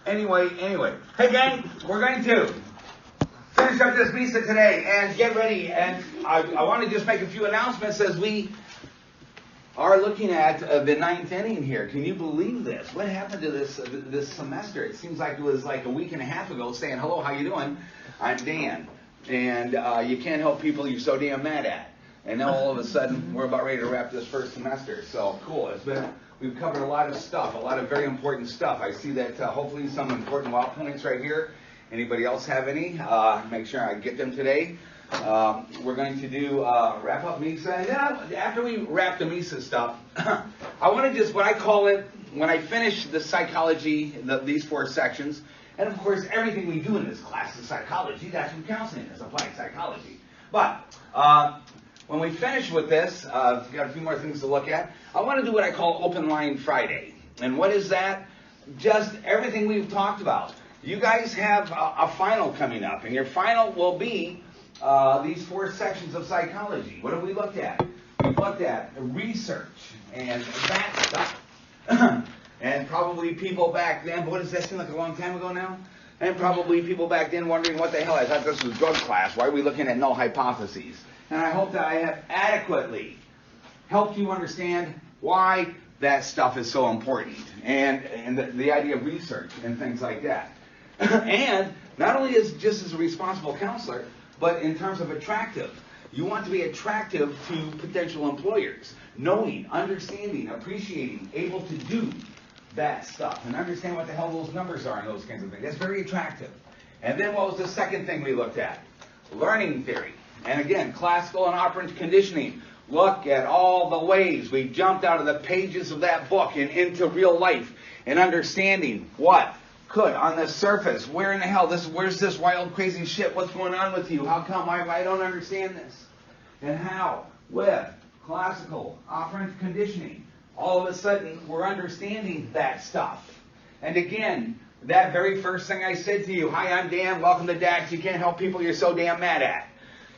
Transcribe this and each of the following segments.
Anyway. Hey gang, we're going to finish up this visa today and get ready. And I want to just make a few announcements as we are looking at the 9th inning here. Can you believe this? What happened to this semester? It seems like it was like a week and a half ago saying, hello, how you doing? I'm Dan. And you can't help people you're so damn mad at. And now all of a sudden, we're about ready to wrap this first semester. So cool. We've covered a lot of stuff, a lot of very important stuff. I see that hopefully some important wow points right here. Anybody else have any? Make sure I get them today. We're going to do wrap up MISA. And then after we wrap the MISA stuff, I want to just, what I call it, when I finish the psychology, these 4 sections, and of course everything we do in this class is psychology. That's what counseling is, applied psychology. But when we finish with this, we've got a few more things to look at. I want to do what I call Open Line Friday. And what is that? Just everything we've talked about. You guys have a final coming up, and your final will be these 4 sections of psychology. What have we looked at? We've looked at research and that stuff. And probably people back then, what does that seem like a long time ago now? And probably people back then wondering what the hell, I thought this was drug class. Why are we looking at null hypotheses? And I hope that I have adequately helped you understand why that stuff is so important. And the idea of research and things like that. And not only just as a responsible counselor, but in terms of attractive. You want to be attractive to potential employers. Knowing, understanding, appreciating, able to do that stuff. And understand what the hell those numbers are and those kinds of things. That's very attractive. And then what was the second thing we looked at? Learning theory. And again, classical and operant conditioning. Look at all the ways we jumped out of the pages of that book and into real life and understanding what could, on the surface, where in the hell, where's this wild, crazy shit? What's going on with you? How come I don't understand this? And how, with classical, operant conditioning, all of a sudden, we're understanding that stuff. And again, that very first thing I said to you, hi, I'm Dan, welcome to DACT, you can't help people you're so damn mad at.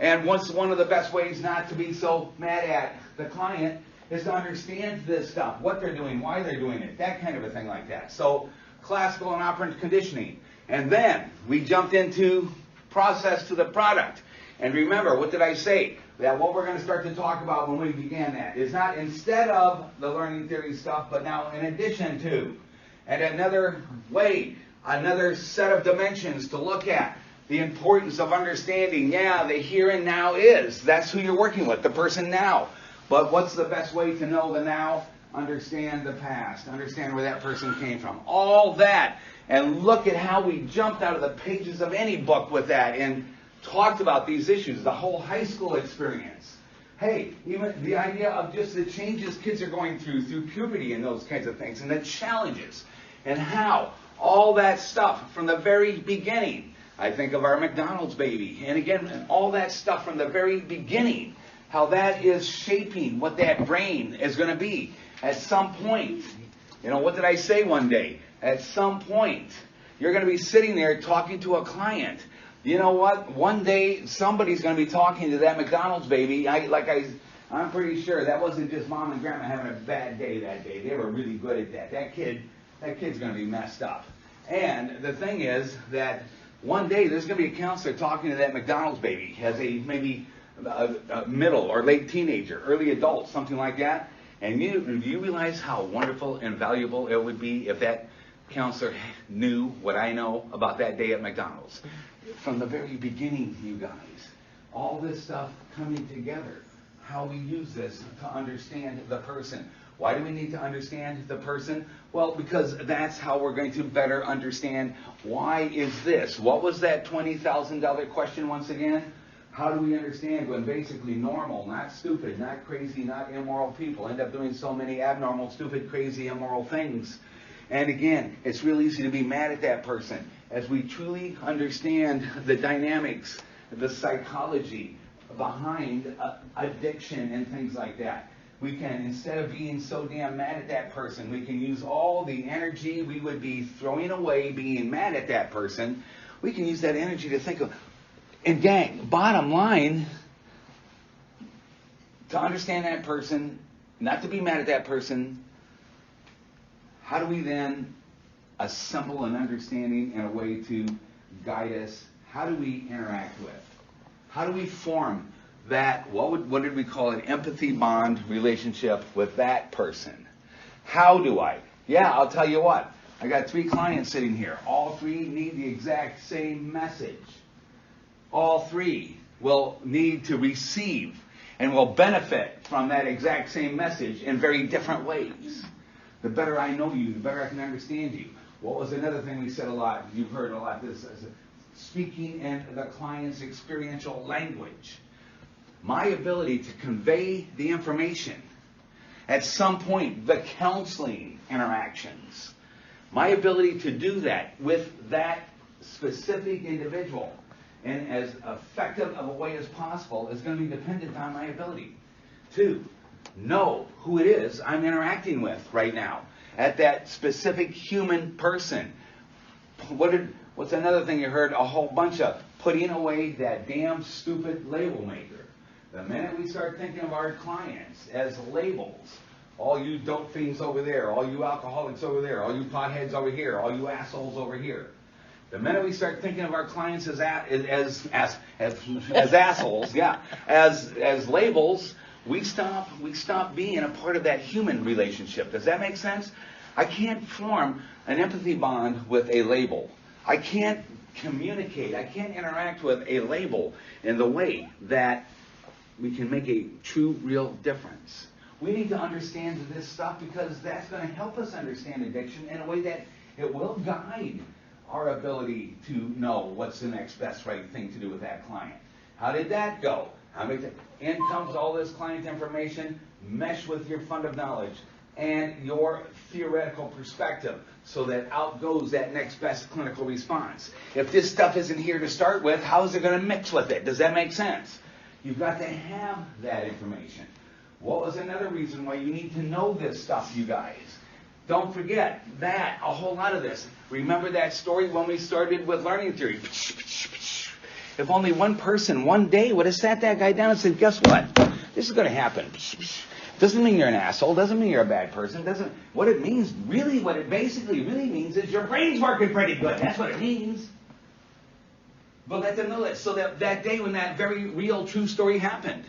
And one of the best ways not to be so mad at the client is to understand this stuff, what they're doing, why they're doing it, that kind of a thing like that. So, classical and operant conditioning. And then we jumped into process to the product. And remember, what did I say? That what we're going to start to talk about when we began that is not instead of the learning theory stuff, but now in addition to. And another way, another set of dimensions to look at. The importance of understanding, the here and now is. That's who you're working with, the person now. But what's the best way to know the now? Understand the past. Understand where that person came from. All that. And look at how we jumped out of the pages of any book with that and talked about these issues. The whole high school experience. Hey, even the idea of just the changes kids are going through puberty and those kinds of things. And the challenges. And how all that stuff from the very beginning. I think of our McDonald's baby. And again, all that stuff from the very beginning. How that is shaping what that brain is going to be. At some point, what did I say one day? At some point, you're going to be sitting there talking to a client. You know what? One day, somebody's going to be talking to that McDonald's baby. I'm pretty sure that wasn't just mom and grandma having a bad day that day. They were really good at that. That kid's going to be messed up. And the thing is that one day, there's going to be a counselor talking to that McDonald's baby as maybe a middle or late teenager, early adult, something like that. And do you realize how wonderful and valuable it would be if that counselor knew what I know about that day at McDonald's? From the very beginning, you guys, all this stuff coming together, how we use this to understand the person. Why do we need to understand the person? Well, because that's how we're going to better understand why is this? What was that $20,000 question once again? How do we understand when basically normal, not stupid, not crazy, not immoral people end up doing so many abnormal, stupid, crazy, immoral things? And again, it's real easy to be mad at that person. As we truly understand the dynamics, the psychology behind addiction and things like that, we can, instead of being so damn mad at that person, we can use all the energy we would be throwing away being mad at that person. We can use that energy to think of, and gang, bottom line, to understand that person, not to be mad at that person, how do we then a simple and understanding and a way to guide us. How do we interact with? How do we form that, what did we call it, empathy bond relationship with that person? How do I? Yeah, I'll tell you what. I got 3 clients sitting here. All 3 need the exact same message. All 3 will need to receive and will benefit from that exact same message in very different ways. The better I know you, the better I can understand you. What was another thing we said a lot? You've heard a lot this, speaking in the client's experiential language. My ability to convey the information at some point, the counseling interactions, my ability to do that with that specific individual in as effective of a way as possible is going to be dependent on my ability to know who it is I'm interacting with right now at that specific human person. What's another thing you heard a whole bunch of? Putting away that damn stupid label maker. The minute we start thinking of our clients as labels, all you dope fiends over there, all you alcoholics over there, all you potheads over here, all you assholes over here. The minute we start thinking of our clients as assholes, yeah, as labels, we stop being a part of that human relationship. Does that make sense? I can't form an empathy bond with a label. I can't communicate. I can't interact with a label in the way that we can make a true, real difference. We need to understand this stuff because that's going to help us understand addiction in a way that it will guide our ability to know what's the next best right thing to do with that client. How did that go? In comes all this client information, mesh with your fund of knowledge and your theoretical perspective so that out goes that next best clinical response. If this stuff isn't here to start with, how is it going to mix with it? Does that make sense? You've got to have that information. What was another reason why you need to know this stuff, you guys? Don't forget that, a whole lot of this. Remember that story when we started with learning theory? If only one person, one day, would have sat that guy down and said, guess what? This is going to happen. Doesn't mean you're an asshole. Doesn't mean you're a bad person. What it means, really, what it basically really means is your brain's working pretty good. That's what it means. But let them know that. So that day when that very real, true story happened,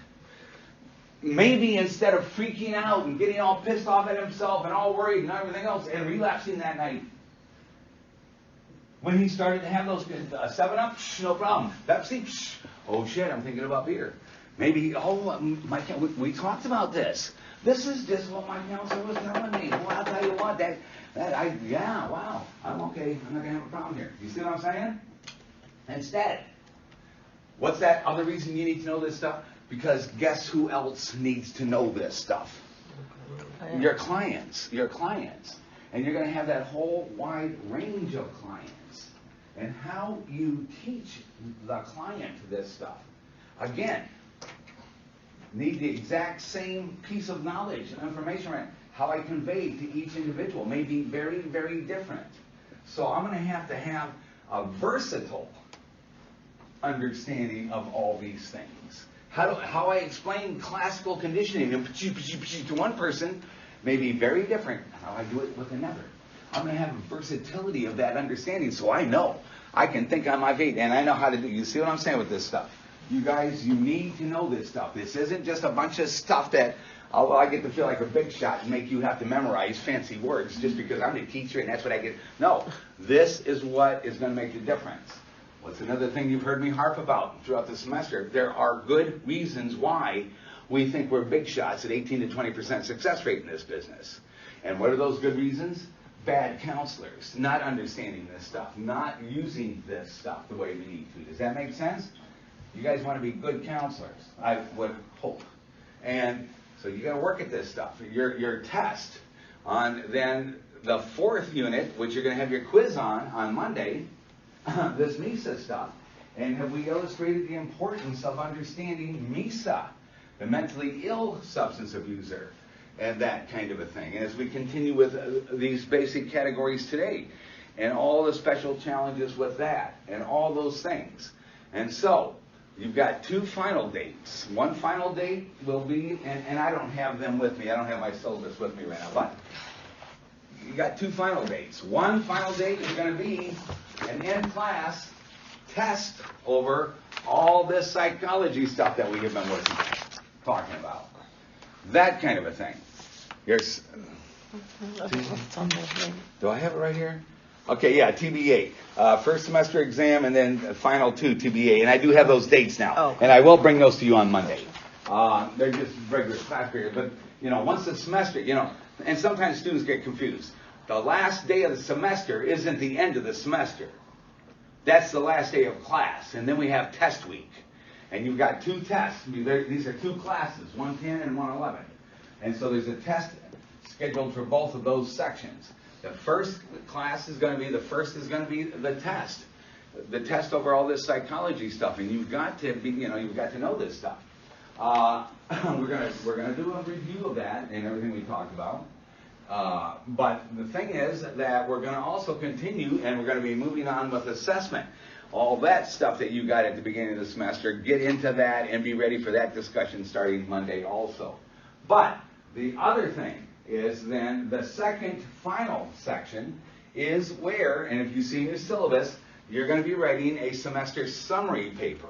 maybe instead of freaking out and getting all pissed off at himself and all worried and everything else and relapsing that night, when he started to have those 7-Up, no problem. Pepsi, oh shit, I'm thinking about beer. Maybe, we talked about this. This is just what my counselor was telling me. Well, I'll tell you what, wow, I'm okay. I'm not going to have a problem here. You see what I'm saying? Instead, what's that other reason you need to know this stuff? Because guess who else needs to know this stuff? Your clients. And you're going to have that whole wide range of clients. And how you teach the client this stuff. Again, need the exact same piece of knowledge and information, right? How I convey to each individual may be very, very different. So I'm going to have a versatile understanding of all these things. How I explain classical conditioning to one person may be very different than how I do it with another. I'm going to have a versatility of that understanding so I know. I can think on my feet and I know how to do it. You see what I'm saying with this stuff? You guys, you need to know this stuff. This isn't just a bunch of stuff that I get to feel like a big shot and make you have to memorize fancy words just because I'm the teacher and that's what I get. No, this is what is going to make the difference. What's another thing you've heard me harp about throughout the semester? There are good reasons why we think we're big shots at 18 to 20% success rate in this business. And what are those good reasons? Bad counselors, not understanding this stuff, not using this stuff the way we need to. Does that make sense? You guys want to be good counselors, I would hope. And so you got to work at this stuff. Your test on then the 4th unit, which you're going to have your quiz on Monday, this MISA stuff. And have we illustrated the importance of understanding MISA, the mentally ill substance abuser, and that kind of a thing. And as we continue with these basic categories today, and all the special challenges with that, and all those things. And so, you've got 2 final dates. One final date will be, and I don't have them with me, I don't have my syllabus with me right now, but you got two final dates. One final date is going to be an in-class test over all this psychology stuff that we have been talking about. That kind of a thing. Here's. Do I have it right here? Okay, yeah, TBA. First semester exam and then final two TBA. And I do have those dates now. Oh. And I will bring those to you on Monday. They're just regular class period. But, once the semester, and sometimes students get confused. The last day of the semester isn't the end of the semester. That's the last day of class. And then we have test week. And you've got two tests. These are two classes, 110 and 111. And so there's a test scheduled for both of those sections. The first class is going to be, the test. The test over all this psychology stuff. And you've got to be, you've got to know this stuff. We're going to do a review of that and everything we talked about. But the thing is that we're going to also continue, and we're going to be moving on with assessment. All that stuff that you got at the beginning of the semester, get into that and be ready for that discussion starting Monday also. But the other thing is then the second final section is where, and if you see in your syllabus, you're going to be writing a semester summary paper.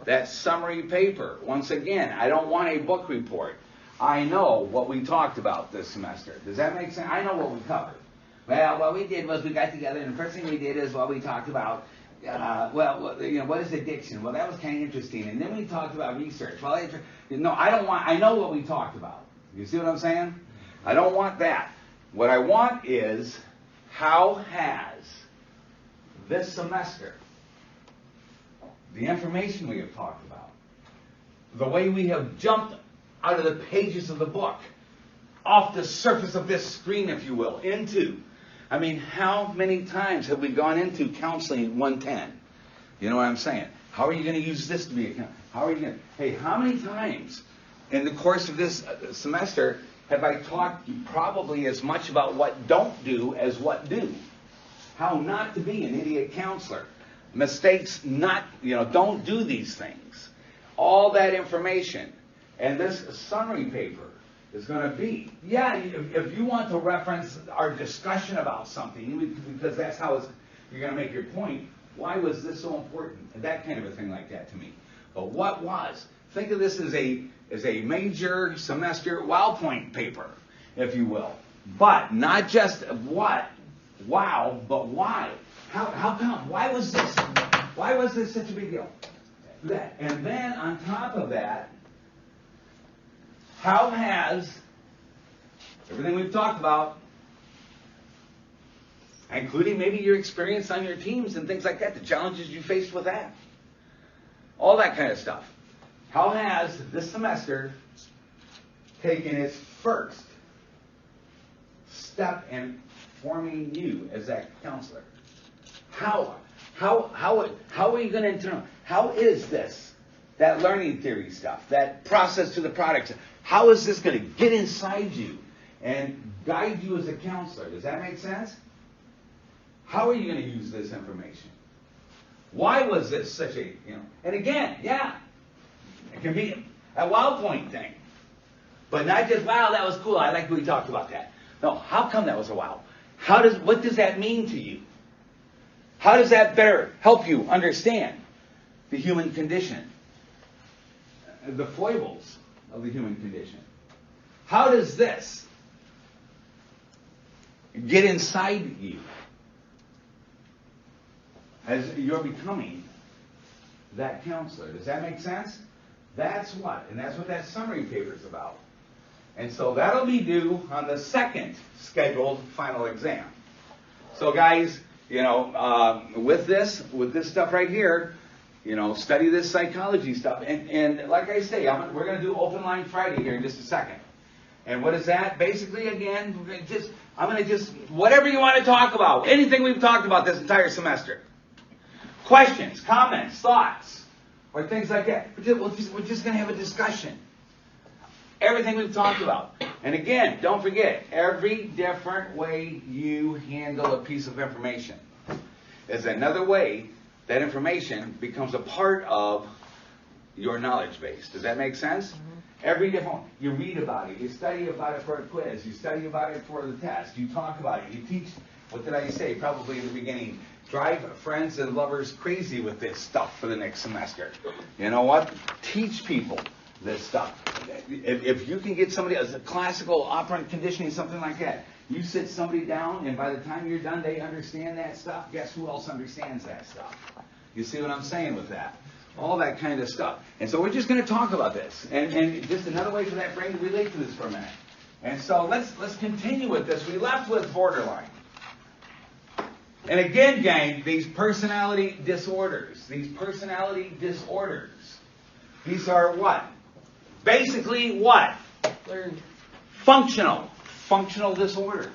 That summary paper, once again, I don't want a book report. I know what we talked about this semester. Does that make sense? I know what we covered. Well, what we did was we got together, and the first thing we did is what we talked about. What is addiction? Well, that was kind of interesting. And then we talked about research. Well, I know what we talked about. You see what I'm saying? I don't want that. What I want is, how has this semester, the information we have talked about, the way we have jumped out of the pages of the book, off the surface of this screen, if you will, into, how many times have we gone into counseling 110? You know what I'm saying? How are you going to use this to be a counselor? How many times in the course of this semester have I talked probably as much about what don't do as what do? How not to be an idiot counselor. Mistakes don't do these things. All that information. And this summary paper is going to be, if you want to reference our discussion about something, because that's how you're going to make your point, why was this so important? That kind of a thing like that to me. But what was? Think of this as a major semester wow point paper, if you will. But not just what, wow, but why. How come? Why was this? Why was this such a big deal? And then on top of that, how has everything we've talked about, including maybe your experience on your teams and things like that, the challenges you faced with that, all that kind of stuff, how has this semester taken its first step in forming you as that counselor? How are you going to, how is this, that learning theory stuff, that process to the product, how is this going to get inside you and guide you as a counselor? Does that make sense? How are you going to use this information? Why was this such a, and again, it can be a wow point thing. But not just, wow, that was cool, I like we talked about that. No, how come that was a wow? What does that mean to you? How does that better help you understand the human condition? The foibles of the human condition. How does this get inside you as you're becoming that counselor? Does that make sense? That's what that summary paper is about. And so that'll be due on the second scheduled final exam. So guys, with this stuff right here, study this psychology stuff. And like I say, we're going to do Open Line Friday here in just a second. And what is that? Basically, again, I'm going to just, whatever you want to talk about, anything we've talked about this entire semester. Questions, comments, thoughts, or things like that. We're just going to have a discussion. Everything we've talked about. And again, don't forget, every different way you handle a piece of information is another way that information becomes a part of your knowledge base. Does that make sense? Mm-hmm. Every different one. You read about it. You study about it for a quiz. You study about it for the test. You talk about it. You teach. What did I say? Probably in the beginning. Drive friends and lovers crazy with this stuff for the next semester. You know what? Teach people this stuff. If you can get somebody as a classical operant conditioning, something like that, you sit somebody down, and by the time you're done, they understand that stuff. Guess who else understands that stuff? You see what I'm saying with that? All that kind of stuff. And so we're just going to talk about this, and just another way for that brain to relate to this for a minute. And so let's continue with this. We left with borderline. And again, gang, these personality disorders, these are what? Basically what? Learned. Functional disorders.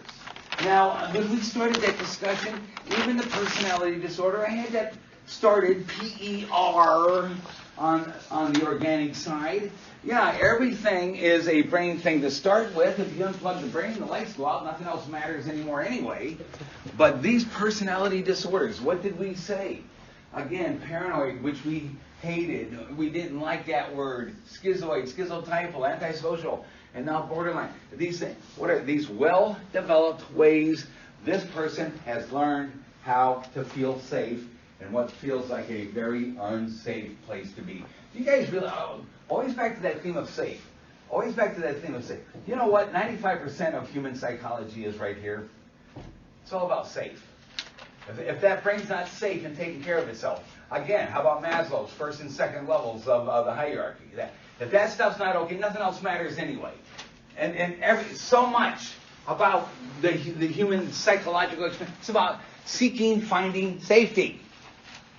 Now, when we started that discussion, even the personality disorder, I had that started PER on the organic side. Yeah, everything is a brain thing to start with. If you unplug the brain, the lights go out, nothing else matters anymore anyway. But these personality disorders, what did we say? Again, paranoid, which we hated. We didn't like that word. Schizoid, schizotypal, antisocial, and now borderline. These things, what are these well-developed ways this person has learned how to feel safe in what feels like a very unsafe place to be. Do you guys really, always back to that theme of safe. Always back to that theme of safe. You know what? 95% of human psychology is right here. It's all about safe. If that brain's not safe and taking care of itself, again, how about Maslow's first and second levels of the hierarchy? If that stuff's not okay, nothing else matters anyway. And so much about the human psychological experience, it's about seeking, finding safety.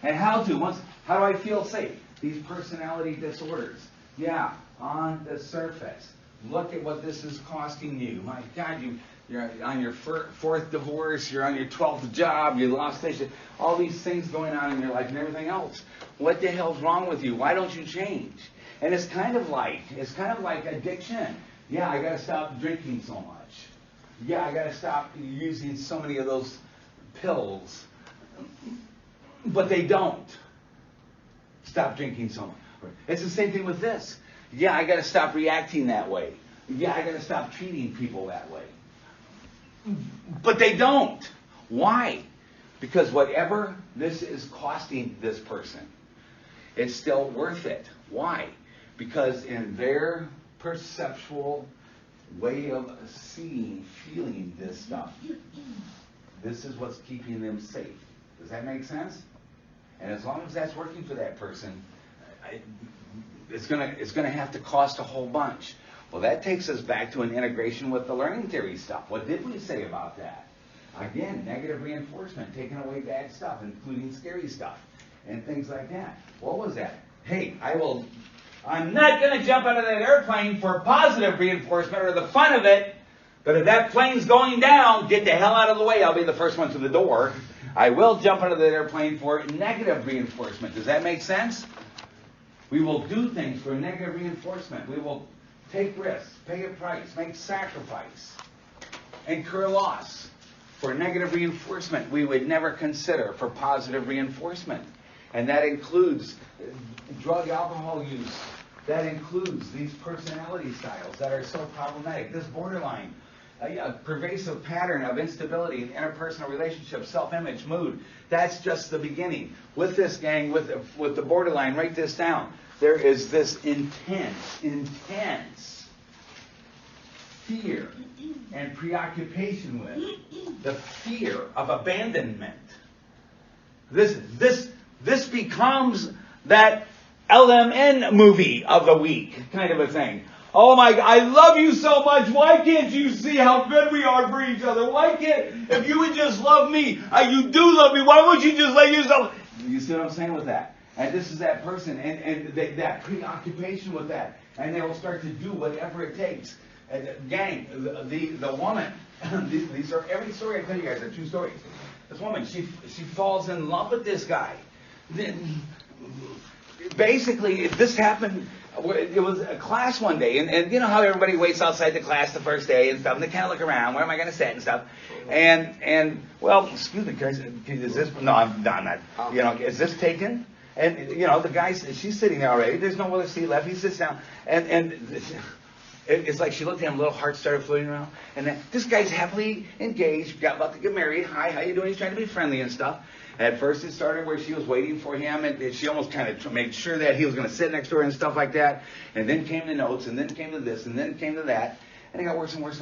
And how do I feel safe? These personality disorders. Yeah, on the surface. Look at what this is costing you. My God, you're on your fourth divorce, you're on your 12th job, you lost this, all these things going on in your life and everything else. What the hell's wrong with you? Why don't you change? And it's kind of like addiction. Yeah, I gotta stop drinking so much. Yeah, I gotta stop using so many of those pills. But they don't. Stop drinking so much. It's the same thing with this. Yeah, I got to stop reacting that way. Yeah, I got to stop treating people that way. But they don't. Why? Because whatever this is costing this person, it's still worth it. Why? Because in their perceptual way of seeing, feeling this stuff, this is what's keeping them safe. Does that make sense? And as long as that's working for that person, it's gonna have to cost a whole bunch. Well, that takes us back to an integration with the learning theory stuff. What did we say about that? Again, negative reinforcement, taking away bad stuff, including scary stuff, and things like that. What was that? Hey, I'm not gonna jump out of that airplane for positive reinforcement or the fun of it, but if that plane's going down, get the hell out of the way. I'll be the first one to the door. I will jump out of that airplane for negative reinforcement. Does that make sense? We will do things for negative reinforcement. We will take risks, pay a price, make sacrifice, incur loss for negative reinforcement we would never consider for positive reinforcement. And that includes drug, alcohol use. That includes these personality styles that are so problematic. This borderline. A pervasive pattern of instability in interpersonal relationships, self-image, mood. That's just the beginning. With this gang, with the borderline, write this down. There is this intense fear and preoccupation with the fear of abandonment. This becomes that LMN movie of the week, kind of a thing. Oh my God, I love you so much. Why can't you see how good we are for each other? Why can't, if you would just love me, you do love me, why won't you just let yourself? You see what I'm saying with that? And this is that person, and that preoccupation with that. And they will start to do whatever it takes. Gang, the woman, these are, every story I tell you guys are true stories. This woman, she falls in love with this guy. Basically, this happened. It was a class one day, and you know how everybody waits outside the class the first day and stuff, and they kind of look around, where am I going to sit and stuff, and well, excuse me, guys, is this, no, I'm not, you know, is this taken? And, you know, the guy, she's sitting there already. There's no other seat left. He sits down. And it's like she looked at him, little heart started floating around. And then this guy's happily engaged, got about to get married. Hi, how you doing? He's trying to be friendly and stuff. At first it started where she was waiting for him, and she almost kind of made sure that he was going to sit next to her and stuff like that. And then came the notes, and then came to this, and then came to that. And it got worse and worse.